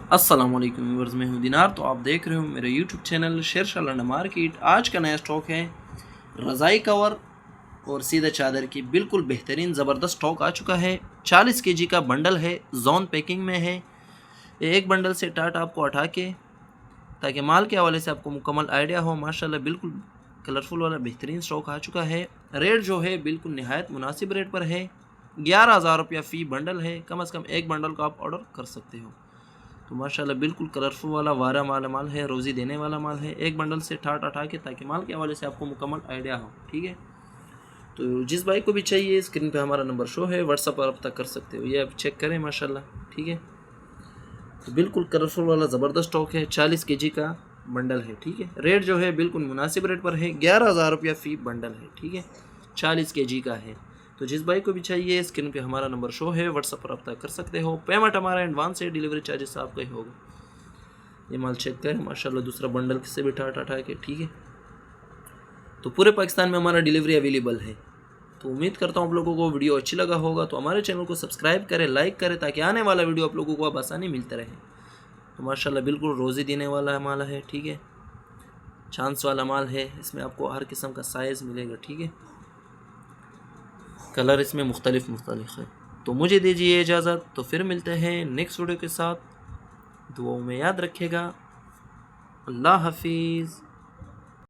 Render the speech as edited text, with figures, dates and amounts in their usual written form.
अस्सलाम वालेकुम व्यूअर्स, मैं हूं दिनार। तो आप देख रहे हो मेरे YouTube channel Shershah Landa market. आज का नया स्टॉक है रज़ाई कवर और सीधा चादर की बिल्कुल बेहतरीन ज़बरदस्त स्टॉक आ चुका है। 40 केजी का बंडल है, जोन पैकिंग में है। एक बंडल से टाट आपको हटा के, ताकि माल के हवाले से आपको मुकम्मल आइडिया हो। माशाल्लाह बिल्कुल कलरफुल वाला बेहतरीन स्टॉक आ चुका है। रेट जो है बिल्कुल नहायत मुनासिब रेट पर है। 11,000 रुपया फ़ी बंडल है। कम से कम एक बंडल को आप ऑर्डर कर सकते हो। तो माशाल्लाह बिल्कुल कलरफुल वाला वारा माल है, रोज़ी देने वाला माल है। एक बंडल से ठाट हटा के, ताकि माल के हवाले से आपको मुकम्मल आइडिया हो। ठीक है, तो जिस भाई को भी चाहिए स्क्रीन पे हमारा नंबर शो है, व्हाट्सअप पर आप तक कर सकते हो। ये आप चेक करें माशाल्लाह। ठीक है, तो बिल्कुल कलरफुल वाला ज़बरदस्त स्टॉक है। 40 केजी का बंडल है। ठीक है, रेट जो है बिल्कुल मुनासिब रेट पर है। 11,000 रुपया फ़ी बंडल है। ठीक है, 40 केजी का है। तो जिस भाई को भी चाहिए स्क्रीन पे हमारा नंबर शो है, व्हाट्सअप पर रब्ता कर सकते हो। पेमेंट हमारा एडवांस है, डिलीवरी चार्जेस आपका ही होगा। ये माल चेक करें माशाल्लाह, दूसरा बंडल से भी ठाट हटा के। ठीक है, तो पूरे पाकिस्तान में हमारा डिलीवरी अवेलेबल है। तो उम्मीद करता हूँ आप लोगों को वीडियो अच्छी लगा होगा। तो हमारे चैनल को सब्सक्राइब करें, लाइक करें, ताकि आने वाला वीडियो आप लोगों को अब आसानी मिलता रहे। तो माशाल्लाह बिल्कुल रोज़ी देने वाला माल है। ठीक है, चांस वाला माल है। इसमें आपको हर किस्म का साइज़ मिलेगा। ठीक है, कलर इसमें मुख्तलिफ है। तो मुझे दीजिए इजाज़त, तो फिर मिलते हैं नेक्स्ट वीडियो के साथ। दुआओं में याद रखिएगा। अल्लाह हाफिज़।